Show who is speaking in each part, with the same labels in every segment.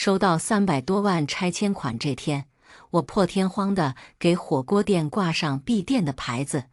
Speaker 1: 收到300多万拆迁款这天，我破天荒地给火锅店挂上闭店的牌子。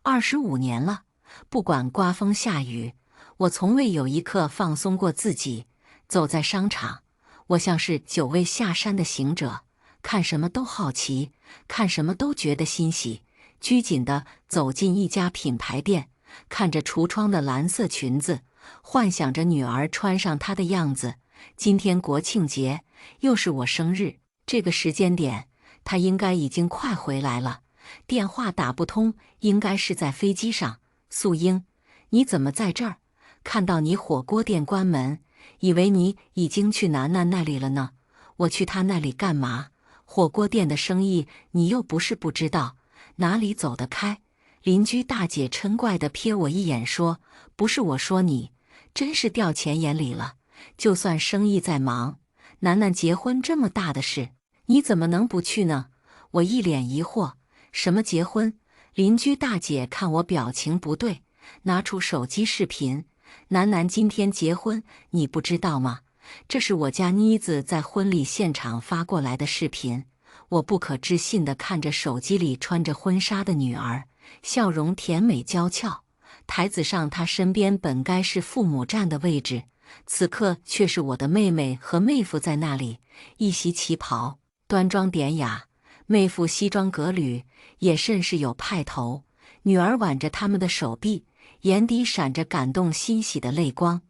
Speaker 1: 25年了，不管刮风下雨，我从未有一刻放松过自己。走在商场，我像是久未下山的行者，看什么都好奇，看什么都觉得欣喜。拘谨地走进一家品牌店，看着橱窗的蓝色裙子，幻想着女儿穿上它的样子。今天国庆节，又是我生日，这个时间点，她应该已经快回来了。电话打不通，应该是在飞机上。素英，你怎么在这儿？看到你火锅店关门，以为你已经去楠楠那里了呢。我去她那里干嘛？火锅店的生意你又不是不知道，哪里走得开？邻居大姐嗔怪地瞥我一眼说：“不是我说你，真是掉钱眼里了。就算生意再忙，楠楠结婚这么大的事，你怎么能不去呢？”我一脸疑惑：“什么结婚？”邻居大姐看我表情不对，拿出手机视频：“楠楠今天结婚，你不知道吗？这是我家妮子在婚礼现场发过来的视频。”我不可置信地看着手机里穿着婚纱的女儿，笑容甜美娇俏。台子上她身边本该是父母站的位置，此刻却是我的妹妹和妹夫在那里。一袭旗袍，端庄典雅，妹夫西装革履，也甚是有派头。女儿挽着他们的手臂，眼底闪着感动欣喜的泪光，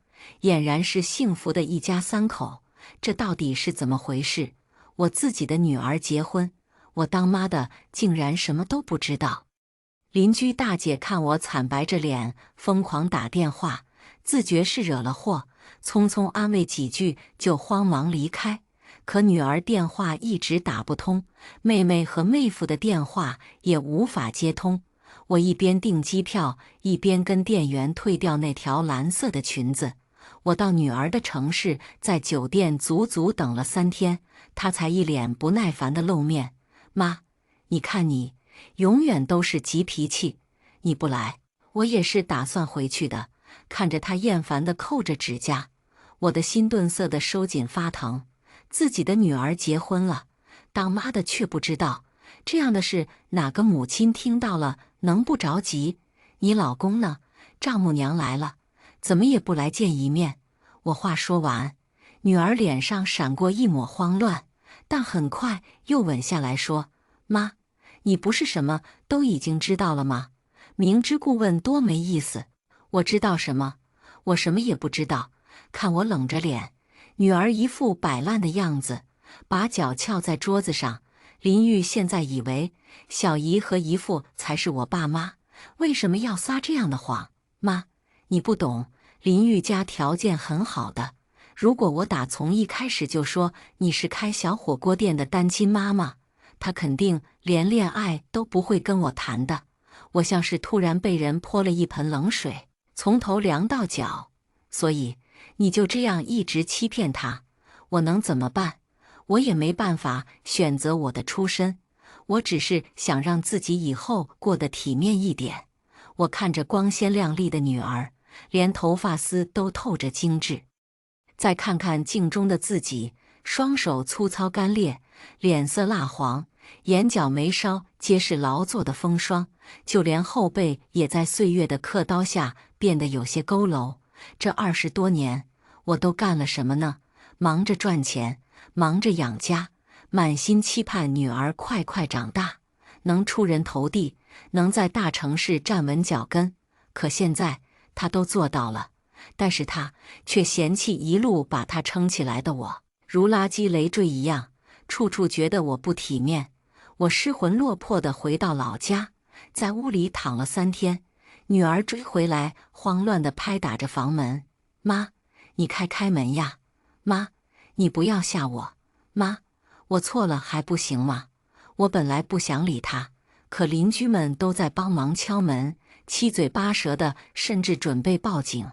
Speaker 1: 俨然是幸福的一家三口。这到底是怎么回事？我自己的女儿结婚，我当妈的竟然什么都不知道。邻居大姐看我惨白着脸，疯狂打电话，自觉是惹了祸，匆匆安慰几句就慌忙离开。可女儿电话一直打不通，妹妹和妹夫的电话也无法接通。我一边订机票，一边跟店员退掉那条蓝色的裙子。我到女儿的城市，在酒店足足等了3天，她才一脸不耐烦地露面：“妈，你看你，永远都是急脾气，你不来，我也是打算回去的。”看着她厌烦地扣着指甲，我的心顿色地收紧发疼。自己的女儿结婚了，当妈的却不知道，这样的事哪个母亲听到了能不着急？你老公呢？丈母娘来了，怎么也不来见一面？我话说完，女儿脸上闪过一抹慌乱，但很快又稳下来说：“妈，你不是什么都已经知道了吗？明知故问多没意思。我知道什么？我什么也不知道。”看我冷着脸，女儿一副摆烂的样子，把脚翘在桌子上。林玉现在以为小姨和姨父才是我爸妈，为什么要撒这样的谎？妈，你不懂，林玉家条件很好的。如果我打从一开始就说你是开小火锅店的单亲妈妈，她肯定连恋爱都不会跟我谈的。我像是突然被人泼了一盆冷水，从头凉到脚。所以你就这样一直欺骗她，我能怎么办？我也没办法选择我的出身，我只是想让自己以后过得体面一点。我看着光鲜亮丽的女儿，连头发丝都透着精致。再看看镜中的自己，双手粗糙干裂，脸色蜡黄，眼角眉梢皆是劳作的风霜，就连后背也在岁月的刻刀下变得有些佝偻。这20多年，我都干了什么呢？忙着赚钱，忙着养家，满心期盼女儿快快长大，能出人头地，能在大城市站稳脚跟。可现在她都做到了，但是她却嫌弃一路把她撑起来的我，如垃圾累赘一样，处处觉得我不体面。我失魂落魄地回到老家，在屋里躺了3天。女儿追回来，慌乱地拍打着房门：“妈，你开门呀！妈，你不要吓我！妈，我错了还不行吗？”我本来不想理她，可邻居们都在帮忙敲门，七嘴八舌的，甚至准备报警。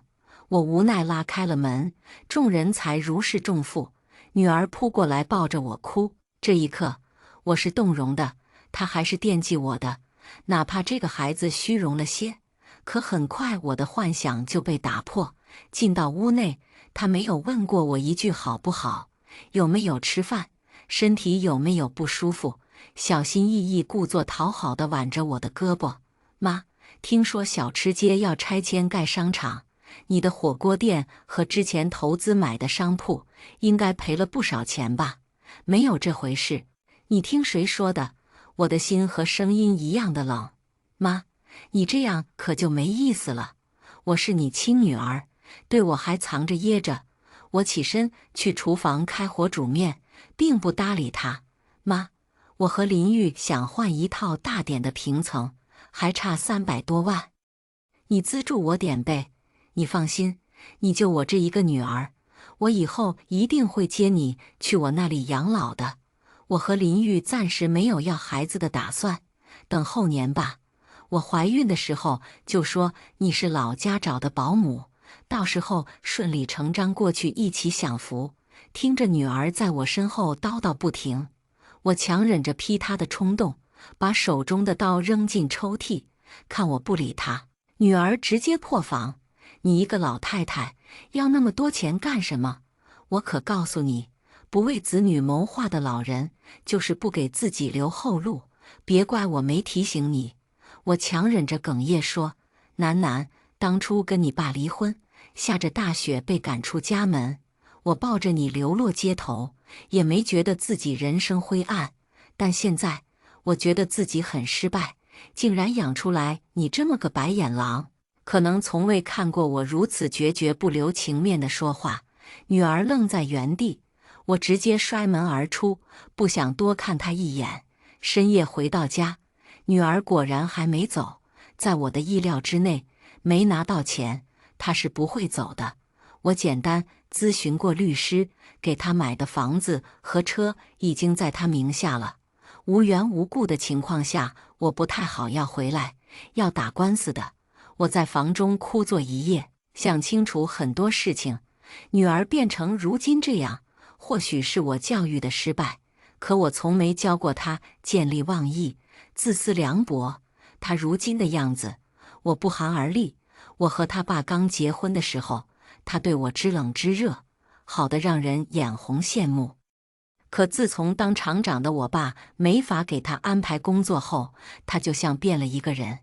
Speaker 1: 我无奈拉开了门，众人才如释重负。女儿扑过来抱着我哭，这一刻我是动容的，她还是惦记我的，哪怕这个孩子虚荣了些。可很快我的幻想就被打破，进到屋内，他没有问过我一句好不好，有没有吃饭？身体有没有不舒服？小心翼翼、故作讨好地挽着我的胳膊。妈，听说小吃街要拆迁盖商场，你的火锅店和之前投资买的商铺应该赔了不少钱吧？没有这回事，你听谁说的？我的心和声音一样的冷。妈，你这样可就没意思了。我是你亲女儿，对我还藏着掖着。我起身去厨房开火煮面，并不搭理他。妈，我和林玉想换一套大点的平层，还差300多万。你资助我点呗。你放心，你就我这一个女儿，我以后一定会接你去我那里养老的。我和林玉暂时没有要孩子的打算，等后年吧。我怀孕的时候就说你是老家找的保姆，到时候顺理成章过去一起享福。听着女儿在我身后叨叨不停，我强忍着劈她的冲动，把手中的刀扔进抽屉。看我不理她，女儿直接破防：你一个老太太要那么多钱干什么？我可告诉你，不为子女谋划的老人就是不给自己留后路。别怪我没提醒你。我强忍着哽咽说：楠楠，当初跟你爸离婚，下着大雪被赶出家门，我抱着你流落街头，也没觉得自己人生灰暗。但现在我觉得自己很失败，竟然养出来你这么个白眼狼。可能从未看过我如此决绝不留情面的说话。女儿愣在原地，我直接摔门而出，不想多看她一眼。深夜回到家，女儿果然还没走，在我的意料之内，没拿到钱，她是不会走的。我简单咨询过律师，给她买的房子和车已经在她名下了。无缘无故的情况下，我不太好要回来，要打官司的。我在房中哭坐一夜，想清楚很多事情。女儿变成如今这样，或许是我教育的失败，可我从没教过她见利忘义、自私凉薄。她如今的样子，我不寒而栗。我和她爸刚结婚的时候，她对我知冷知热，好得让人眼红羡慕。可自从当厂长的我爸没法给她安排工作后，她就像变了一个人，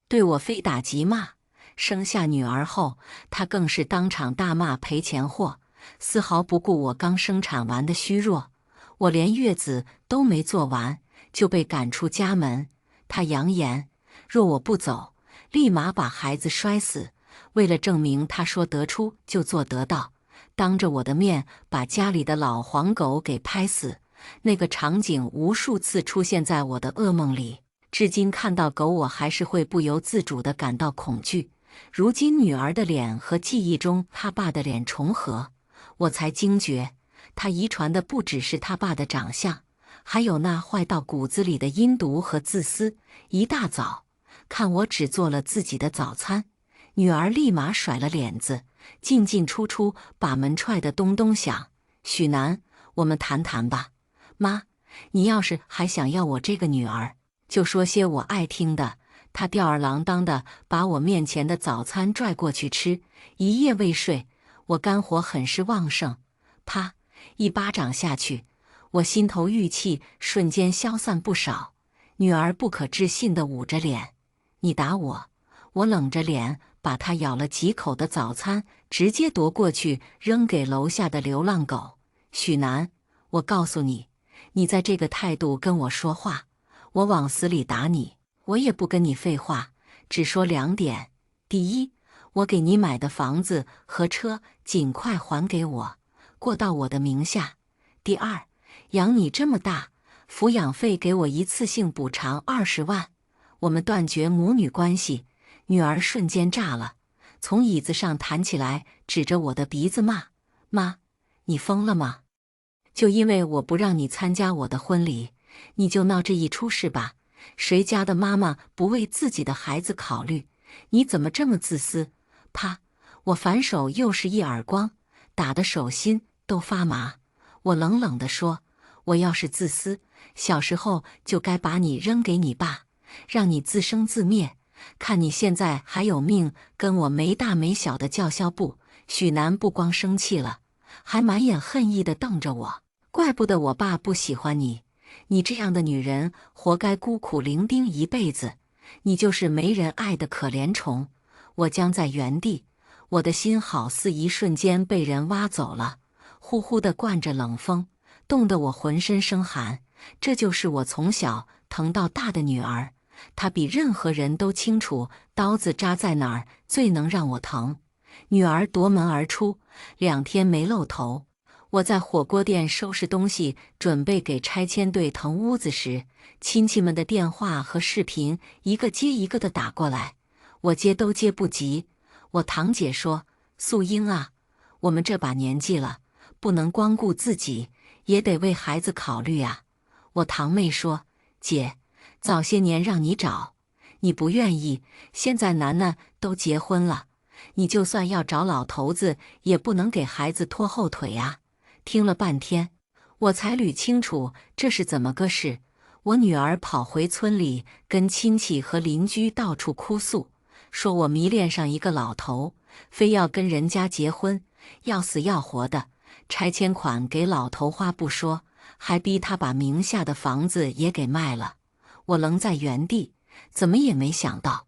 Speaker 1: 对我非打即骂。生下女儿后，她更是当场大骂赔钱货，丝毫不顾我刚生产完的虚弱。我连月子都没做完，就被赶出家门。她扬言，若我不走，立马把孩子摔死。为了证明她说得出就做得到，当着我的面把家里的老黄狗给拍死。那个场景无数次出现在我的噩梦里，至今看到狗我还是会不由自主地感到恐惧。如今女儿的脸和记忆中她爸的脸重合，我才惊觉，她遗传的不只是她爸的长相，还有那坏到骨子里的阴毒和自私。一大早，看我只做了自己的早餐，女儿立马甩了脸子，进进出出，把门踹得咚咚响。许楠，我们谈谈吧。妈，你要是还想要我这个女儿，就说些我爱听的。他吊儿郎当的把我面前的早餐拽过去吃，一夜未睡。我肝火很是旺盛，啪一巴掌下去，我心头郁气瞬间消散不少。女儿不可置信地捂着脸：你打我？我冷着脸把她咬了几口的早餐直接夺过去扔给楼下的流浪狗。许楠，我告诉你，你再这个态度跟我说话，我往死里打你。我也不跟你废话，只说2点。第一，我给你买的房子和车尽快还给我，过到我的名下。第二，养你这么大，抚养费给我一次性补偿20万。我们断绝母女关系。女儿瞬间炸了，从椅子上弹起来，指着我的鼻子骂：妈，你疯了吗？就因为我不让你参加我的婚礼，你就闹这一出是吧？谁家的妈妈不为自己的孩子考虑？你怎么这么自私？啪！我反手又是一耳光，打得手心都发麻。我冷冷地说：我要是自私，小时候就该把你扔给你爸，让你自生自灭。看你现在还有命跟我没大没小的叫嚣不？许楠不光生气了，还满眼恨意地瞪着我。怪不得我爸不喜欢你，你这样的女人活该孤苦伶仃一辈子，你就是没人爱的可怜虫。我僵在原地，我的心好似一瞬间被人挖走了，呼呼地灌着冷风，冻得我浑身生寒。这就是我从小疼到大的女儿，她比任何人都清楚刀子扎在哪儿最能让我疼。女儿夺门而出，2天没露头。我在火锅店收拾东西，准备给拆迁队腾屋子时，亲戚们的电话和视频一个接一个的打过来，我接都接不及。我堂姐说：“素英啊，我们这把年纪了，不能光顾自己，也得为孩子考虑啊。”我堂妹说：“姐，早些年让你找，你不愿意，现在楠楠都结婚了，你就算要找老头子，也不能给孩子拖后腿啊。”听了半天，我才捋清楚这是怎么个事。我女儿跑回村里，跟亲戚和邻居到处哭诉，说我迷恋上一个老头，非要跟人家结婚，要死要活的。拆迁款给老头花不说，还逼他把名下的房子也给卖了。我愣在原地，怎么也没想到，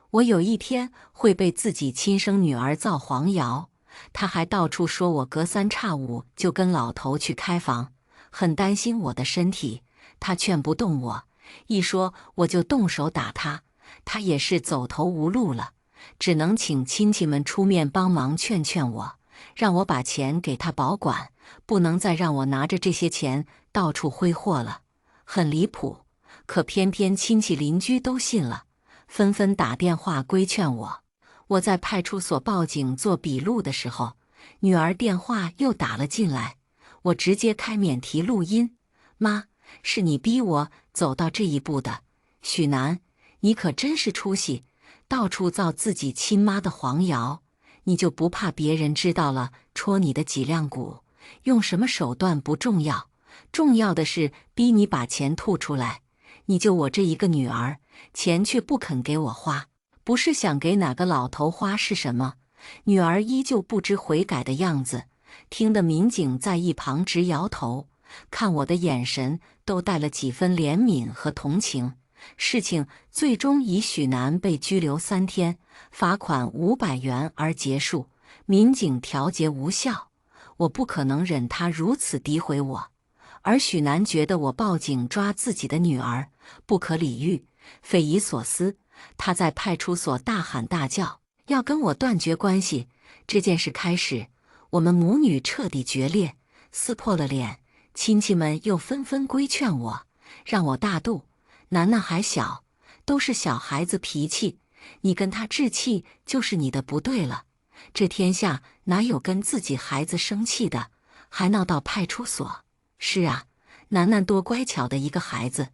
Speaker 1: 我有一天会被自己亲生女儿造黄谣。他还到处说我隔3差5就跟老头去开房，很担心我的身体，他劝不动我，一说我就动手打他，他也是走投无路了，只能请亲戚们出面帮忙劝劝我，让我把钱给他保管，不能再让我拿着这些钱到处挥霍了。很离谱，可偏偏亲戚邻居都信了，纷纷打电话规劝我。我在派出所报警做笔录的时候，女儿电话又打了进来，我直接开免提录音：“妈，是你逼我走到这一步的。许楠，你可真是出息，到处造自己亲妈的黄谣，你就不怕别人知道了戳你的脊梁骨？用什么手段不重要，重要的是逼你把钱吐出来。你就我这一个女儿，钱却不肯给我花。不是想给哪个老头花是什么？”女儿依旧不知悔改的样子，听得民警在一旁直摇头，看我的眼神都带了几分怜悯和同情。事情最终以许楠被拘留3天，罚款500元而结束。民警调解无效，我不可能忍他如此诋毁我，而许楠觉得我报警抓自己的女儿不可理喻，匪夷所思。他在派出所大喊大叫，要跟我断绝关系。这件事开始，我们母女彻底决裂，撕破了脸。亲戚们又纷纷规劝我，让我大度，楠楠还小，都是小孩子脾气，你跟他置气就是你的不对了。这天下哪有跟自己孩子生气的，还闹到派出所？是啊，楠楠多乖巧的一个孩子，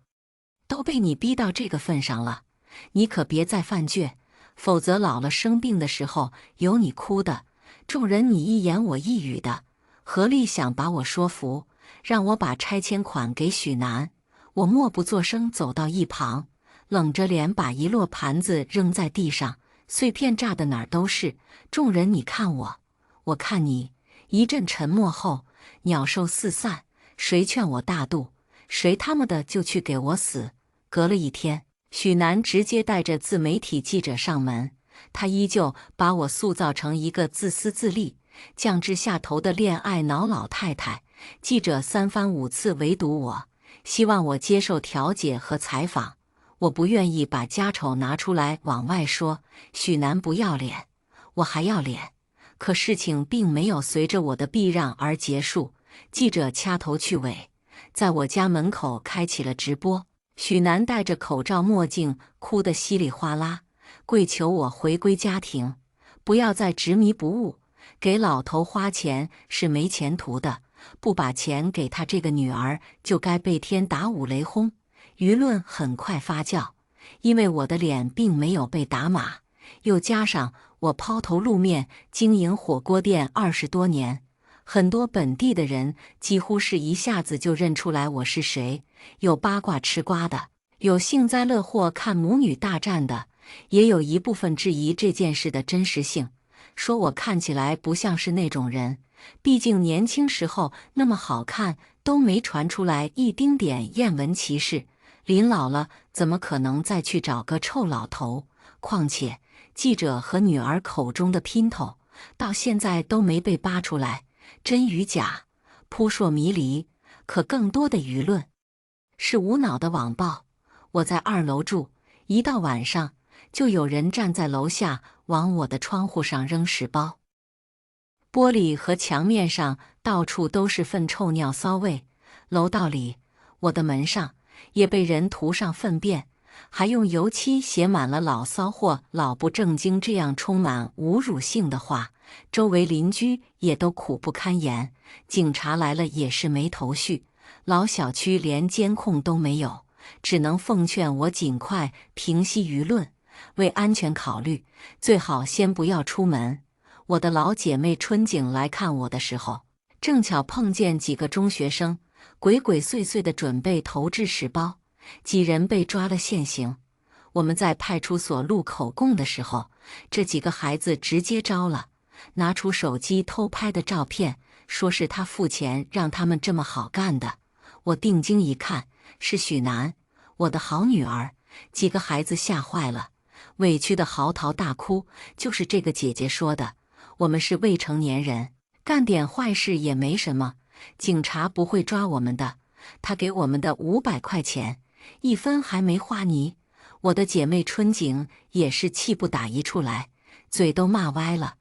Speaker 1: 都被你逼到这个份上了。你可别再犯倔，否则老了生病的时候有你哭的。众人你一言我一语的，合力想把我说服，让我把拆迁款给许楠。我默不作声走到一旁，冷着脸把一摞盘子扔在地上，碎片炸的哪儿都是。众人你看我，我看你，一阵沉默后，鸟兽四散。谁劝我大度，谁他妈的就去给我死。隔了1天，许楠直接带着自媒体记者上门，他依旧把我塑造成一个自私自利、降至下头的恋爱脑老太太。记者3番5次围堵我，希望我接受调解和采访。我不愿意把家丑拿出来往外说，许楠不要脸，我还要脸。可事情并没有随着我的避让而结束，记者掐头去尾，在我家门口开启了直播。许楠戴着口罩墨镜，哭得稀里哗啦，跪求我回归家庭，不要再执迷不悟。给老头花钱是没前途的，不把钱给他这个女儿，就该被天打5雷轰。舆论很快发酵，因为我的脸并没有被打码，又加上我抛头露面经营火锅店20多年，很多本地的人几乎是一下子就认出来我是谁。有八卦吃瓜的，有幸灾乐祸看母女大战的，也有一部分质疑这件事的真实性。说我看起来不像是那种人，毕竟年轻时候那么好看，都没传出来一丁点艳闻奇事。临老了，怎么可能再去找个臭老头？况且记者和女儿口中的姘头，到现在都没被扒出来，真与假扑朔迷离。可更多的舆论是无脑的网暴。我在2楼住，一到晚上就有人站在楼下往我的窗户上扔石包，玻璃和墙面上到处都是粪臭尿骚味。楼道里，我的门上也被人涂上粪便，还用油漆写满了老骚货、老不正经这样充满侮辱性的话。周围邻居也都苦不堪言，警察来了也是没头绪。老小区连监控都没有，只能奉劝我尽快平息舆论，为安全考虑，最好先不要出门。我的老姐妹春景来看我的时候，正巧碰见几个中学生鬼鬼祟祟地准备投掷石包，几人被抓了现行。我们在派出所录口供的时候，这几个孩子直接招了，拿出手机偷拍的照片，说是他付钱让他们这么好干的。我定睛一看，是许楠，我的好女儿。几个孩子吓坏了，委屈的嚎啕大哭。就是这个姐姐说的，我们是未成年人，干点坏事也没什么，警察不会抓我们的。他给我们的500块钱，1分还没花呢。我的姐妹春景也是气不打一处来，嘴都骂歪了。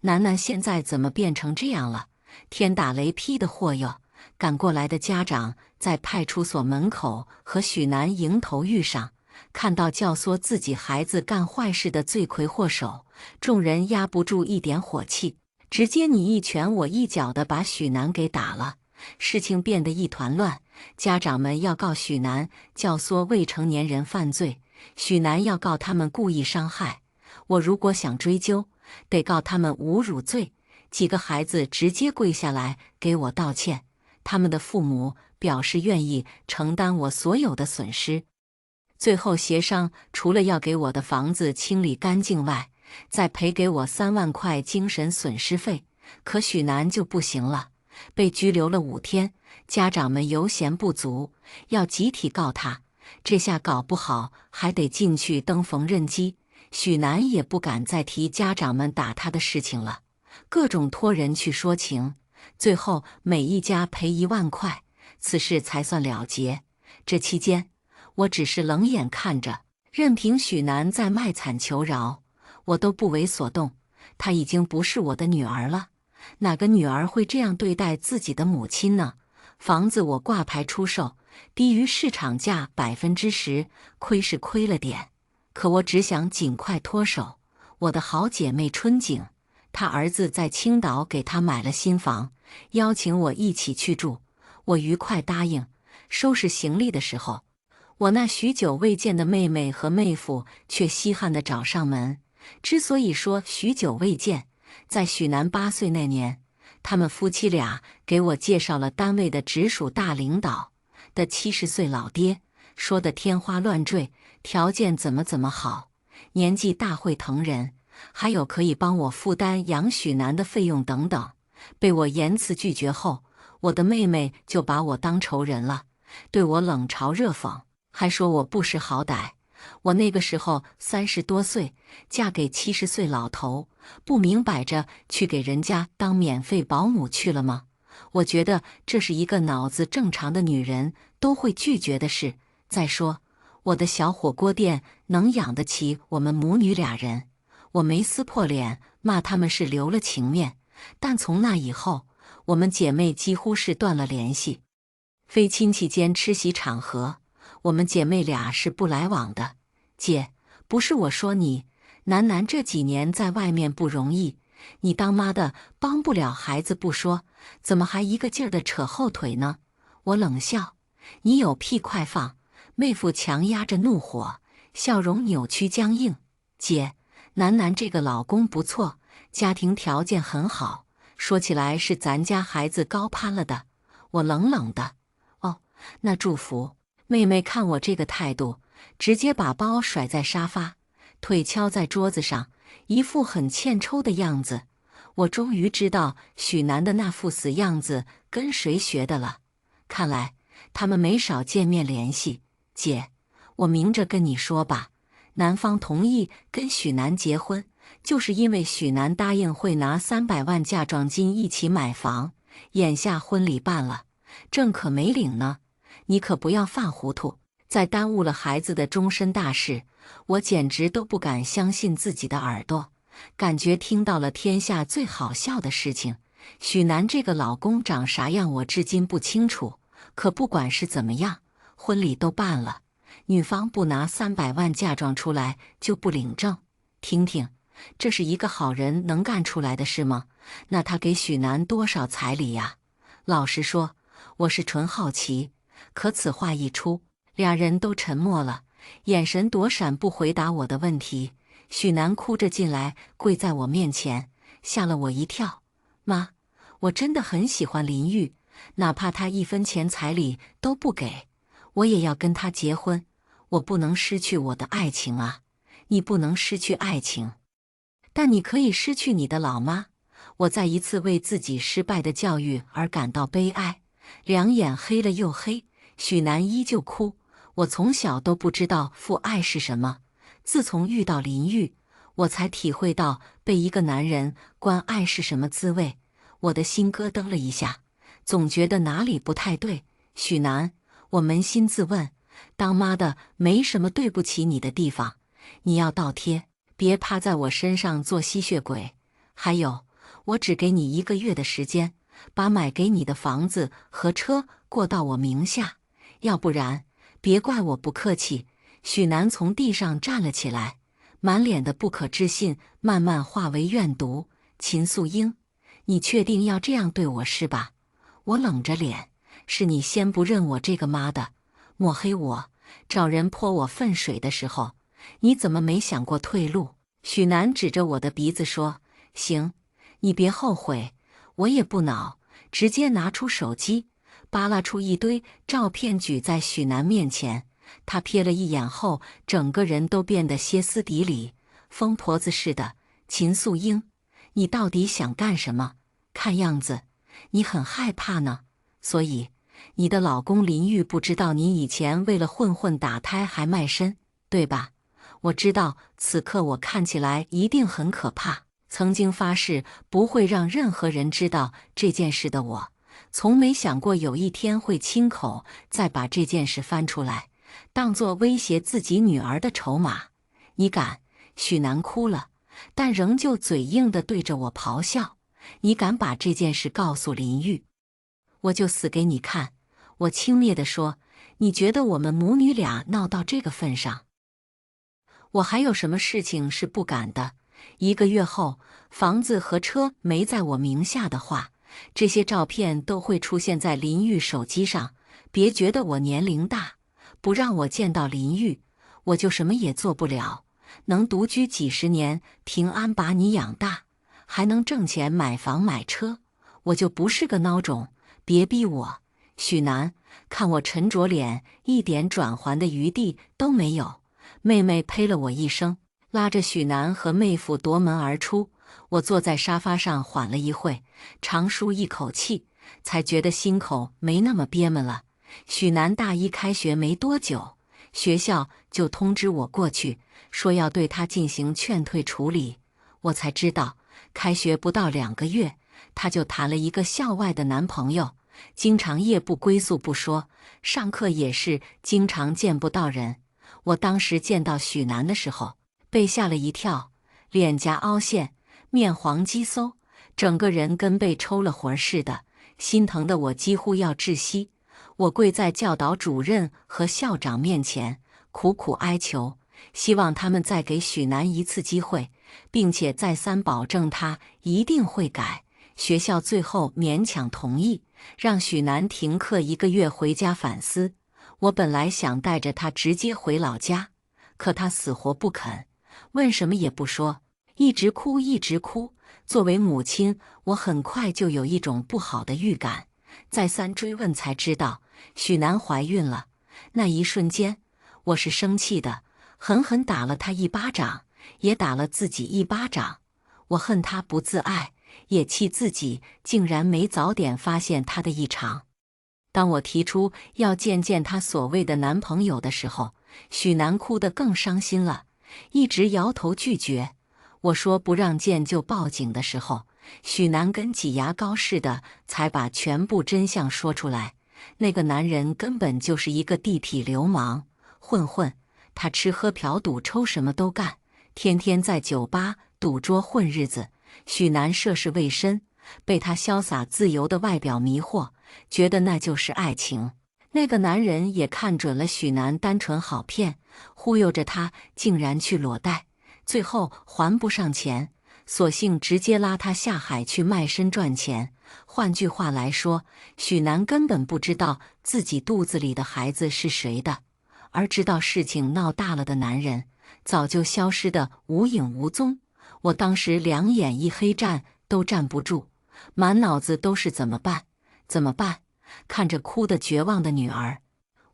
Speaker 1: 楠楠现在怎么变成这样了？天打雷劈的祸哟！赶过来的家长在派出所门口和许楠迎头遇上，看到教唆自己孩子干坏事的罪魁祸首，众人压不住一点火气，直接你一拳我一脚的把许楠给打了。事情变得一团乱，家长们要告许楠教唆未成年人犯罪，许楠要告他们故意伤害。我如果想追究，得告他们侮辱罪。几个孩子直接跪下来给我道歉，他们的父母表示愿意承担我所有的损失。最后协商，除了要给我的房子清理干净外，再赔给我3万块精神损失费。可许楠就不行了，被拘留了5天。家长们油嫌不足，要集体告他，这下搞不好还得进去登缝纫机。许楠也不敢再提家长们打他的事情了，各种托人去说情，最后每一家赔1万块，此事才算了结。这期间，我只是冷眼看着，任凭许楠在卖惨求饶，我都不为所动。她已经不是我的女儿了，哪个女儿会这样对待自己的母亲呢？房子我挂牌出售，低于市场价10%，亏是亏了点，可我只想尽快脱手。我的好姐妹春景，她儿子在青岛给她买了新房，邀请我一起去住，我愉快答应。收拾行李的时候，我那许久未见的妹妹和妹夫却稀罕地找上门。之所以说许久未见，在许楠8岁那年，他们夫妻俩给我介绍了单位的直属大领导的70岁老爹，说的天花乱坠，条件怎么好，年纪大会疼人，还有可以帮我负担养许楠的费用等等。被我严词拒绝后，我的妹妹就把我当仇人了，对我冷嘲热讽，还说我不识好歹。我那个时候30多岁，嫁给70岁老头，不明摆着去给人家当免费保姆去了吗？我觉得这是一个脑子正常的女人都会拒绝的事。再说，我的小火锅店能养得起我们母女俩人。我没撕破脸骂他们是留了情面，但从那以后，我们姐妹几乎是断了联系。非亲戚间吃席场合，我们姐妹俩是不来往的。姐，不是我说你，楠这几年在外面不容易，你当妈的帮不了孩子不说，怎么还一个劲儿的扯后腿呢？我冷笑，你有屁快放！妹夫强压着怒火，笑容扭曲僵硬。姐，楠这个老公不错，家庭条件很好，说起来是咱家孩子高攀了的。我冷冷的，哦，那祝福。妹妹看我这个态度，直接把包甩在沙发，腿敲在桌子上，一副很欠抽的样子。我终于知道许南的那副死样子跟谁学的了。看来他们没少见面联系。姐，我明着跟你说吧，男方同意跟许南结婚，就是因为许南答应会拿300万嫁妆金一起买房。眼下婚礼办了，证可没领呢，你可不要犯糊涂，再耽误了孩子的终身大事。我简直都不敢相信自己的耳朵，感觉听到了天下最好笑的事情。许南这个老公长啥样，我至今不清楚。可不管是怎么样，婚礼都办了，女方不拿300万嫁妆出来就不领证。听听，这是一个好人能干出来的事吗？那他给许南多少彩礼呀？老实说，我是纯好奇。可此话一出，俩人都沉默了，眼神躲闪，不回答我的问题。许南哭着进来，跪在我面前，吓了我一跳。妈，我真的很喜欢林玉，哪怕他1分钱彩礼都不给，我也要跟他结婚。我不能失去我的爱情啊！你不能失去爱情，但你可以失去你的老妈。我再一次为自己失败的教育而感到悲哀，两眼黑了又黑。许南依旧哭。我从小都不知道父爱是什么，自从遇到林玉，我才体会到被一个男人关爱是什么滋味。我的心咯噔了一下，总觉得哪里不太对。许南，我扪心自问，当妈的没什么对不起你的地方，你要倒贴，别趴在我身上做吸血鬼。还有，我只给你1个月的时间，把买给你的房子和车过到我名下，要不然别怪我不客气。许南从地上站了起来，满脸的不可置信慢慢化为怨毒。秦素英，你确定要这样对我是吧？我冷着脸，是你先不认我这个妈的，抹黑我，找人泼我粪水的时候，你怎么没想过退路？许南指着我的鼻子说，行，你别后悔，我也不恼，直接拿出手机，扒拉出一堆照片举在许南面前。他瞥了一眼后，整个人都变得歇斯底里，疯婆子似的。秦素英，你到底想干什么？看样子你很害怕呢。所以你的老公林玉不知道你以前为了混混打胎还卖身，对吧？我知道此刻我看起来一定很可怕，曾经发誓不会让任何人知道这件事的我，从没想过有一天会亲口再把这件事翻出来，当作威胁自己女儿的筹码。你敢？许南哭了，但仍旧嘴硬地对着我咆哮。你敢把这件事告诉林玉，我就死给你看。我轻蔑地说，你觉得我们母女俩闹到这个份上，我还有什么事情是不敢的？1个月后，房子和车没在我名下的话，这些照片都会出现在林玉手机上。别觉得我年龄大，不让我见到林玉，我就什么也做不了。能独居几十年，平安把你养大，还能挣钱买房买车，我就不是个孬种。别逼我。许南，看我沉着脸，一点转圜的余地都没有。妹妹呸了我一声，拉着许南和妹夫夺门而出。我坐在沙发上缓了一会，长舒一口气，才觉得心口没那么憋闷了。许南大一开学没多久，学校就通知我过去，说要对他进行劝退处理。我才知道，开学不到2个月，他就谈了一个校外的男朋友，经常夜不归宿不说，上课也是经常见不到人。我当时见到许南的时候，被吓了一跳，脸颊凹陷，面黄肌瘦，整个人跟被抽了魂似的，心疼得我几乎要窒息。我跪在教导主任和校长面前，苦苦哀求，希望他们再给许南一次机会，并且再三保证他一定会改。学校最后勉强同意，让许南停课1个月回家反思。我本来想带着他直接回老家，可他死活不肯，问什么也不说，一直哭一直哭。作为母亲，我很快就有一种不好的预感，再三追问才知道许南怀孕了。那一瞬间，我是生气的，狠狠打了他1巴掌，也打了自己1巴掌。我恨他不自爱，也气自己竟然没早点发现她的异常。当我提出要见见她所谓的男朋友的时候，许楠哭得更伤心了，一直摇头拒绝。我说不让见就报警的时候，许楠跟挤牙膏似的才把全部真相说出来。那个男人根本就是一个地痞流氓混混，他吃喝嫖赌抽什么都干，天天在酒吧赌桌混日子。许楠涉世未深，被他潇洒自由的外表迷惑，觉得那就是爱情。那个男人也看准了许楠单纯好骗，忽悠着他竟然去裸贷，最后还不上钱，索性直接拉他下海去卖身赚钱。换句话来说，许楠根本不知道自己肚子里的孩子是谁的，而知道事情闹大了的男人早就消失得无影无踪。我当时两眼一黑，站都站不住，满脑子都是怎么办，怎么办。看着哭得绝望的女儿，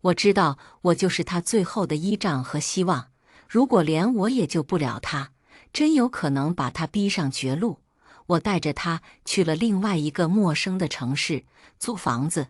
Speaker 1: 我知道我就是她最后的依仗和希望。如果连我也救不了她，真有可能把她逼上绝路。我带着她去了另外一个陌生的城市，租房子，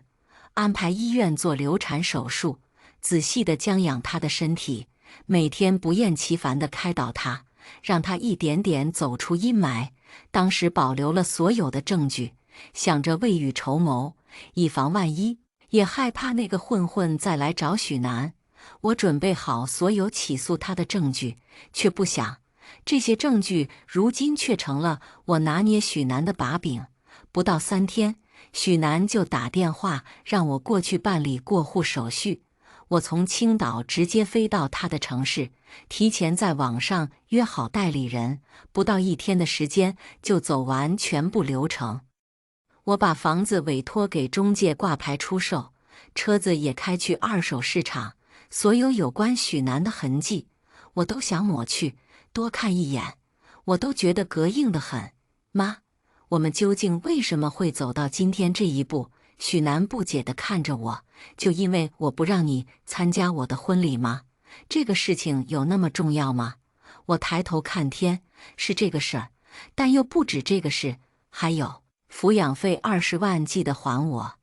Speaker 1: 安排医院做流产手术，仔细地将养她的身体，每天不厌其烦地开导她，让她一点点走出阴霾。当时保留了所有的证据，想着未雨绸缪，以防万一，也害怕那个混混再来找许楠。我准备好所有起诉他的证据，却不想这些证据如今却成了我拿捏许楠的把柄。不到3天，许楠就打电话让我过去办理过户手续。我从青岛直接飞到他的城市，提前在网上约好代理人，不到1天的时间就走完全部流程。我把房子委托给中介挂牌出售，车子也开去二手市场，所有有关许楠的痕迹，我都想抹去，多看一眼，我都觉得膈应得很。妈，我们究竟为什么会走到今天这一步？许楠不解地看着我，就因为我不让你参加我的婚礼吗？这个事情有那么重要吗？我抬头看天，是这个事儿，但又不止这个事，还有抚养费20万记得还我。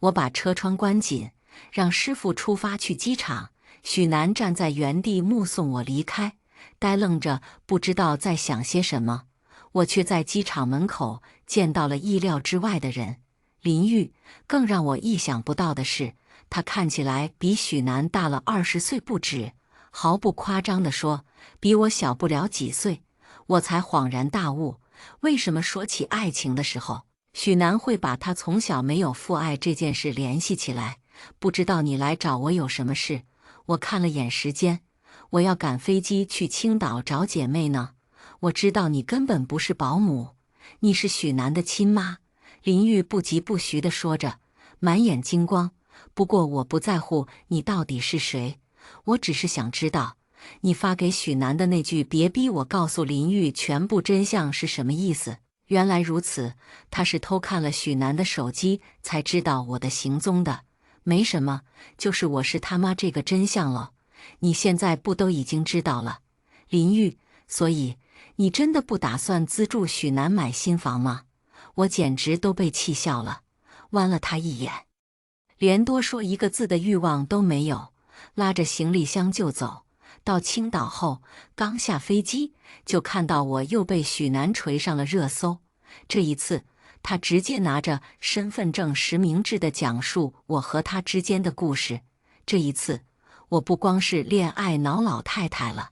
Speaker 1: 我把车窗关紧，让师傅出发去机场。许楠站在原地目送我离开，呆愣着不知道在想些什么。我却在机场门口见到了意料之外的人，林玉。更让我意想不到的是，他看起来比许楠大了20岁不止，毫不夸张地说，比我小不了几岁。我才恍然大悟，为什么说起爱情的时候，许楠会把他从小没有父爱这件事联系起来。不知道你来找我有什么事？我看了眼时间，我要赶飞机去青岛找姐妹呢。我知道你根本不是保姆，你是许楠的亲妈。林玉不疾不徐地说着，满眼金光。不过我不在乎你到底是谁，我只是想知道，你发给许楠的那句别逼我告诉林玉全部真相是什么意思？原来如此，他是偷看了许楠的手机才知道我的行踪的。没什么，就是我是他妈这个真相了。你现在不都已经知道了，林玉？所以你真的不打算资助许楠买新房吗？我简直都被气笑了，剜了他一眼，连多说一个字的欲望都没有，拉着行李箱就走。到青岛后，刚下飞机就看到我又被许楠锤上了热搜。这一次，他直接拿着身份证实名制地讲述我和他之间的故事。这一次，我不光是恋爱脑老太太了，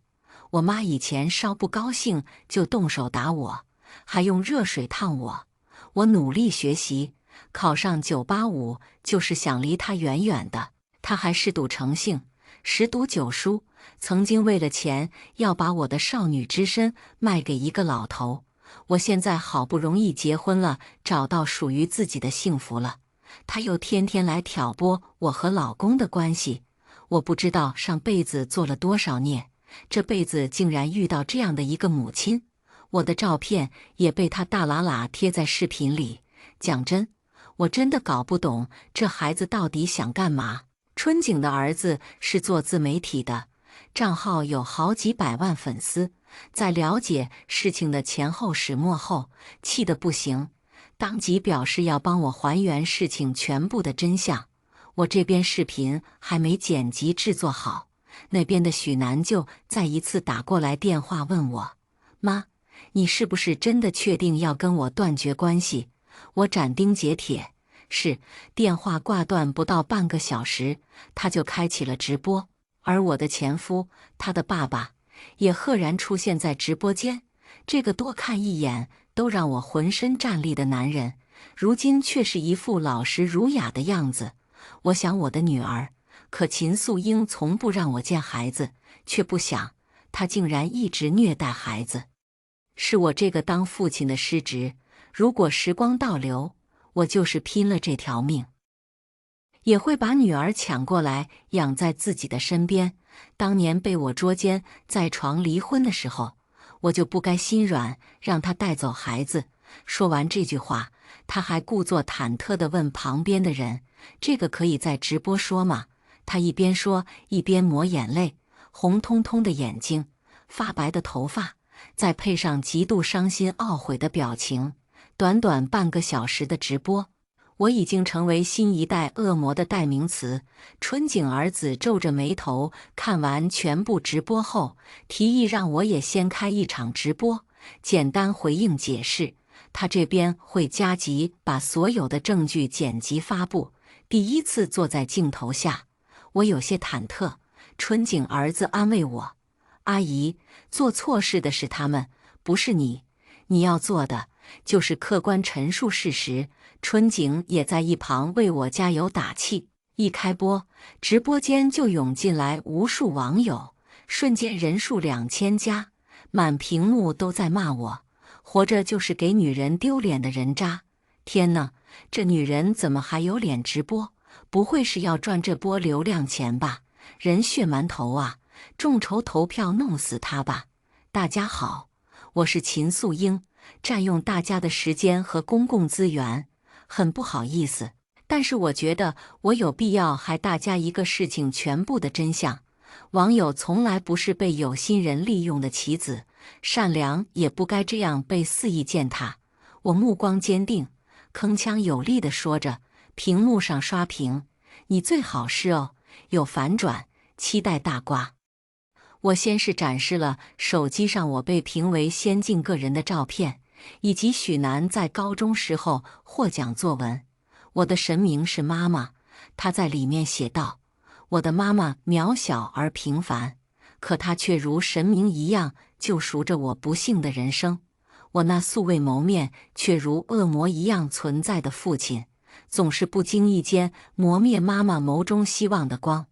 Speaker 1: 我妈以前稍不高兴就动手打我，还用热水烫我。我努力学习，考上985，就是想离他远远的。他还嗜赌成性，10赌9输，曾经为了钱要把我的少女之身卖给一个老头。我现在好不容易结婚了，找到属于自己的幸福了，他又天天来挑拨我和老公的关系。我不知道上辈子做了多少孽，这辈子竟然遇到这样的一个母亲。我的照片也被他大喇喇贴在视频里。讲真，我真的搞不懂这孩子到底想干嘛。春景的儿子是做自媒体的，账号有好几百万粉丝，在了解事情的前后始末后，气得不行，当即表示要帮我还原事情全部的真相。我这边视频还没剪辑制作好，那边的许南就再一次打过来电话问我：妈，你是不是真的确定要跟我断绝关系？我斩钉截铁：是。电话挂断不到半个小时，他就开启了直播，而我的前夫，他的爸爸，也赫然出现在直播间。这个多看一眼都让我浑身战栗的男人，如今却是一副老实儒雅的样子。我想我的女儿，可秦素英从不让我见孩子，却不想她竟然一直虐待孩子。是我这个当父亲的失职，如果时光倒流，我就是拼了这条命，也会把女儿抢过来养在自己的身边。当年被我捉奸在床离婚的时候，我就不该心软让她带走孩子。说完这句话，他还故作忐忑地问旁边的人：这个可以在直播说吗？他一边说一边抹眼泪，红彤彤的眼睛，发白的头发，再配上极度伤心懊悔的表情。短短半个小时的直播，我已经成为新一代恶魔的代名词。春景儿子皱着眉头看完全部直播后，提议让我也先开一场直播，简单回应解释。他这边会加急把所有的证据剪辑发布。第一次坐在镜头下，我有些忐忑。春景儿子安慰我：阿姨，做错事的是他们，不是你，你要做的就是客观陈述事实。春景也在一旁为我加油打气。一开播，直播间就涌进来无数网友，瞬间人数2000加，满屏幕都在骂我：活着就是给女人丢脸的人渣！天哪，这女人怎么还有脸直播？不会是要赚这波流量钱吧？人血馒头啊！众筹投票弄死她吧！大家好，我是秦素英，占用大家的时间和公共资源，很不好意思，但是我觉得我有必要害大家一个事情全部的真相。网友从来不是被有心人利用的棋子，善良也不该这样被肆意践踏。我目光坚定，铿锵有力地说着，屏幕上刷屏，你最好是哦，有反转，期待大瓜。我先是展示了手机上我被评为先进个人的照片，以及许南在高中时候获奖作文。我的神明是妈妈，她在里面写道：我的妈妈渺小而平凡，可她却如神明一样救赎着我不幸的人生。我那素未谋面却如恶魔一样存在的父亲，总是不经意间磨灭妈妈眸中希望的光，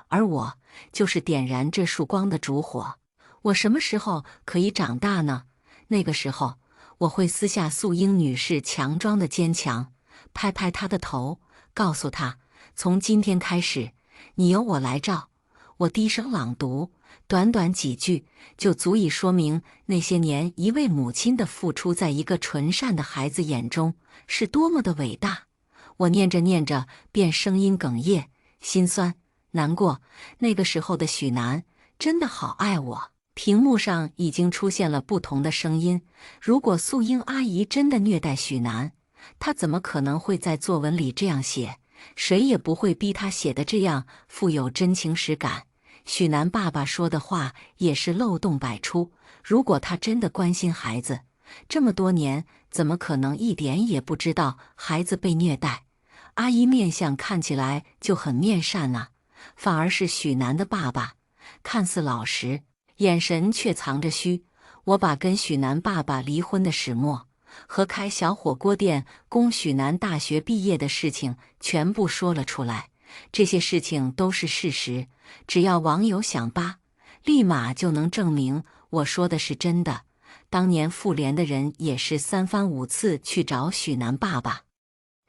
Speaker 1: 而我就是点燃这束光的烛火。我什么时候可以长大呢？那个时候，我会撕下素英女士强装的坚强，拍拍她的头，告诉她：从今天开始，你由我来照。我低声朗读，短短几句就足以说明那些年一位母亲的付出，在一个纯善的孩子眼中是多么的伟大。我念着念着，便声音哽咽，心酸难过。那个时候的许南真的好爱我。屏幕上已经出现了不同的声音。如果素英阿姨真的虐待许南，她怎么可能会在作文里这样写？谁也不会逼她写的这样富有真情实感。许南爸爸说的话也是漏洞百出。如果他真的关心孩子，这么多年怎么可能一点也不知道孩子被虐待？阿姨面相看起来就很面善啊，反而是许南的爸爸，看似老实，眼神却藏着虚。我把跟许南爸爸离婚的始末和开小火锅店供许南大学毕业的事情全部说了出来。这些事情都是事实，只要网友想扒，立马就能证明我说的是真的。当年妇联的人也是3番5次去找许南爸爸，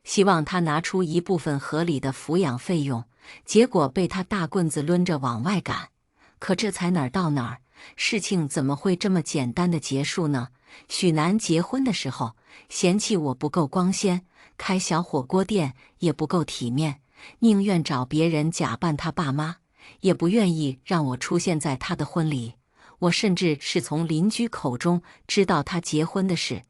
Speaker 1: 希望他拿出一部分合理的抚养费用，结果被他大棍子抡着往外赶。可这才哪儿到哪儿，事情怎么会这么简单的结束呢？许南结婚的时候嫌弃我不够光鲜，开小火锅店也不够体面，宁愿找别人假扮他爸妈，也不愿意让我出现在他的婚礼。我甚至是从邻居口中知道他结婚的事，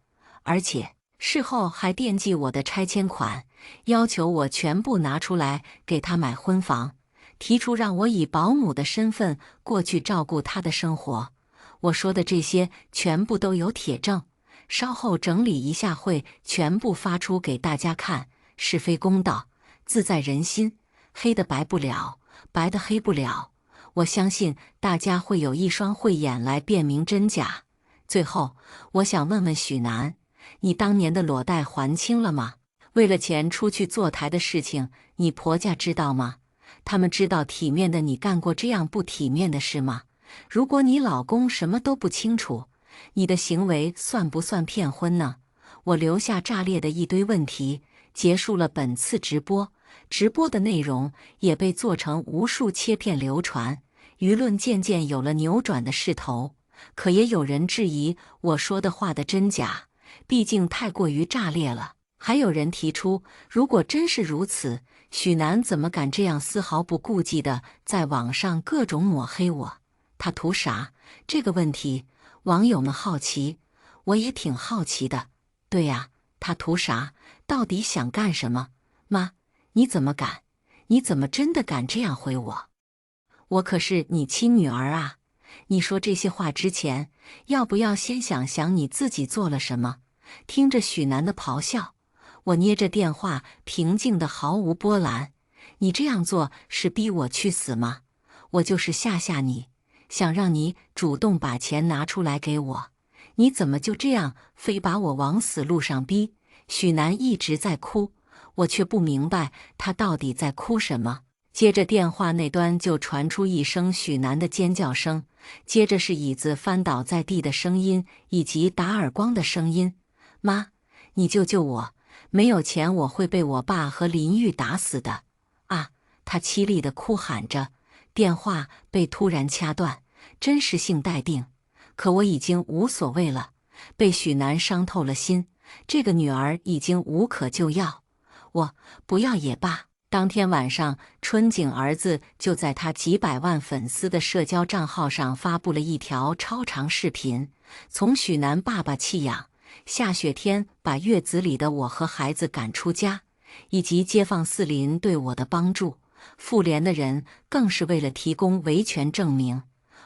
Speaker 1: 而且事后还惦记我的拆迁款，要求我全部拿出来给他买婚房，提出让我以保姆的身份过去照顾他的生活。我说的这些全部都有铁证，稍后整理一下会全部发出给大家看。是非公道，自在人心，黑的白不了，白的黑不了。我相信大家会有一双慧眼来辨明真假。最后，我想问问许南，你当年的裸贷还清了吗？为了钱出去坐台的事情，你婆家知道吗？他们知道体面的你干过这样不体面的事吗？如果你老公什么都不清楚，你的行为算不算骗婚呢？我留下炸裂的一堆问题，结束了本次直播。直播的内容也被做成无数切片流传，舆论渐渐有了扭转的势头。可也有人质疑我说的话的真假，毕竟太过于炸裂了。还有人提出，如果真是如此，许南怎么敢这样丝毫不顾忌地在网上各种抹黑我？他图啥？这个问题，网友们好奇，我也挺好奇的。对呀，他图啥？到底想干什么？妈，你怎么敢？你怎么真的敢这样回我？我可是你亲女儿啊！你说这些话之前，要不要先想想你自己做了什么？听着许南的咆哮，我捏着电话，平静的毫无波澜。你这样做是逼我去死吗？我就是吓吓你，想让你主动把钱拿出来给我。你怎么就这样非把我往死路上逼？许南一直在哭，我却不明白他到底在哭什么。接着电话那端就传出一声许南的尖叫声，接着是椅子翻倒在地的声音，以及打耳光的声音。妈，你救救我！没有钱我会被我爸和林玉打死的！啊！他凄厉地哭喊着，电话被突然掐断，真实性待定。可我已经无所谓了，被许南伤透了心，这个女儿已经无可救药。我不要也罢。当天晚上，春景儿子就在他几百万粉丝的社交账号上发布了一条超长视频，从许南爸爸弃养、下雪天把月子里的我和孩子赶出家，以及街坊四邻对我的帮助。妇联的人更是为了提供维权证明，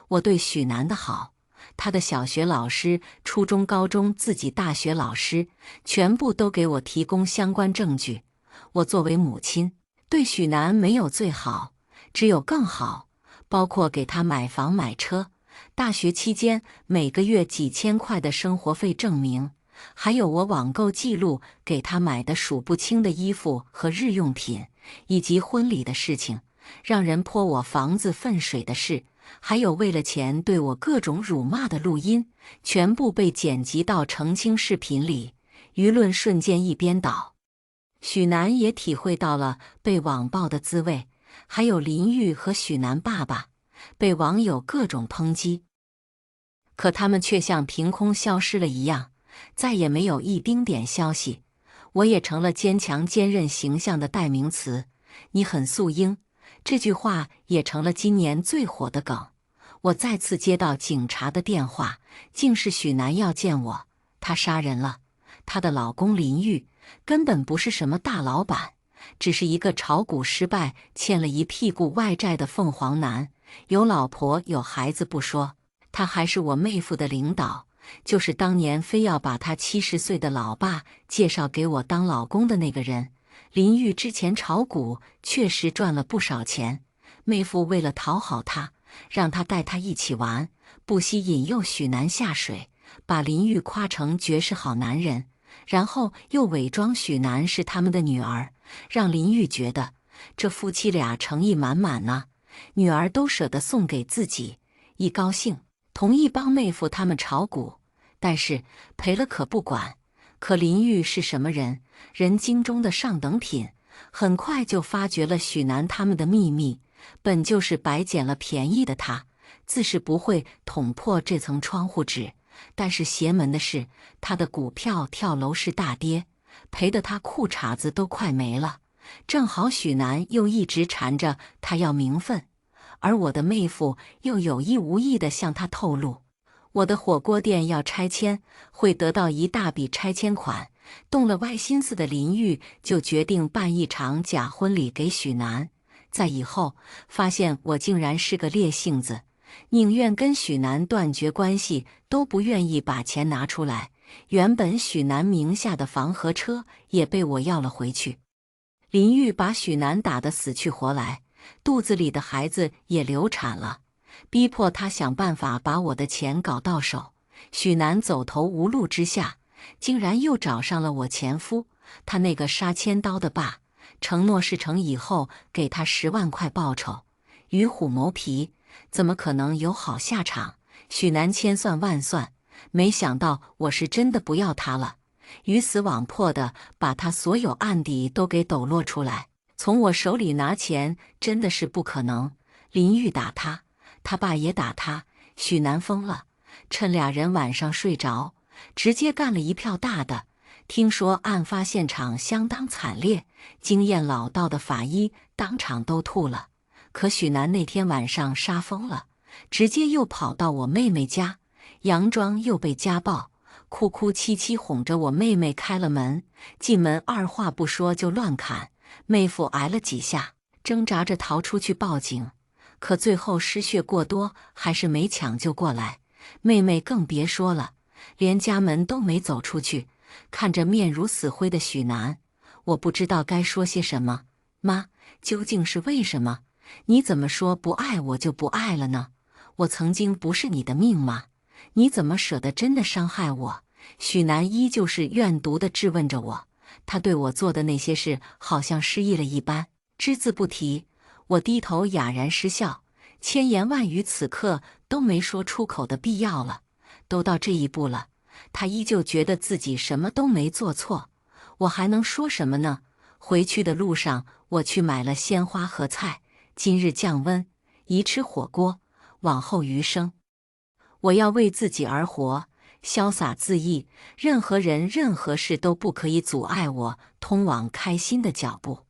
Speaker 1: 我对许南的好，他的小学老师、初中、高中、自己大学老师，全部都给我提供相关证据。我作为母亲，对许南没有最好，只有更好，包括给他买房买车，大学期间每个月几千块的生活费证明，还有我网购记录给他买的数不清的衣服和日用品，以及婚礼的事情，让人泼我房子粪水的事，还有为了钱对我各种辱骂的录音，全部被剪辑到澄清视频里，舆论瞬间一边倒。许南也体会到了被网暴的滋味，还有林玉和许南爸爸被网友各种抨击，可他们却像凭空消失了一样，再也没有一丁点消息。我也成了坚强坚韧形象的代名词。你很素英，这句话也成了今年最火的梗。我再次接到警察的电话，竟是许南要见我，他杀人了。她的老公林玉根本不是什么大老板，只是一个炒股失败、欠了一屁股外债的凤凰男，有老婆有孩子不说，他还是我妹夫的领导，就是当年非要把他70岁的老爸介绍给我当老公的那个人。林玉之前炒股确实赚了不少钱，妹夫为了讨好他，让他带他一起玩，不惜引诱许南下水，把林玉夸成绝世好男人，然后又伪装许南是他们的女儿，让林玉觉得这夫妻俩诚意满满呢，女儿都舍得送给自己，一高兴同意帮妹夫他们炒股，但是赔了可不管。可林玉是什么人？人精中的上等品，很快就发觉了许南他们的秘密。本就是白捡了便宜的他，自是不会捅破这层窗户纸。但是邪门的是，他的股票跳楼市大跌，赔得他裤衩子都快没了。正好许南又一直缠着他要名分，而我的妹夫又有意无意地向他透露，我的火锅店要拆迁，会得到一大笔拆迁款。动了歪心思的林玉就决定办一场假婚礼给许南。在以后发现我竟然是个烈性子，宁愿跟许南断绝关系，都不愿意把钱拿出来。原本许南名下的房和车也被我要了回去。林玉把许南打得死去活来，肚子里的孩子也流产了，逼迫他想办法把我的钱搞到手。许南走投无路之下，竟然又找上了我前夫，他那个杀千刀的爸，承诺事成以后给他10万块报酬。与虎谋皮，怎么可能有好下场？许南千算万算，没想到我是真的不要他了，鱼死网破的把他所有案底都给抖落出来。从我手里拿钱真的是不可能。林玉打他，他爸也打他，许南疯了，趁俩人晚上睡着，直接干了一票大的。听说案发现场相当惨烈，经验老道的法医当场都吐了。可许南那天晚上杀疯了，直接又跑到我妹妹家，佯装又被家暴，哭哭啼啼哄着我妹妹开了门，进门二话不说就乱砍。妹夫挨了几下，挣扎着逃出去报警，可最后失血过多，还是没抢救过来。妹妹更别说了，连家门都没走出去。看着面如死灰的许南，我不知道该说些什么。妈，究竟是为什么？你怎么说不爱我就不爱了呢？我曾经不是你的命吗？你怎么舍得真的伤害我？许南依旧是怨毒地质问着我，他对我做的那些事好像失忆了一般，只字不提。我低头哑然失笑，千言万语此刻都没说出口的必要了。都到这一步了，他依旧觉得自己什么都没做错，我还能说什么呢？回去的路上，我去买了鲜花和菜。今日降温，宜吃火锅，往后余生，我要为自己而活，潇洒恣意，任何人任何事都不可以阻碍我通往开心的脚步。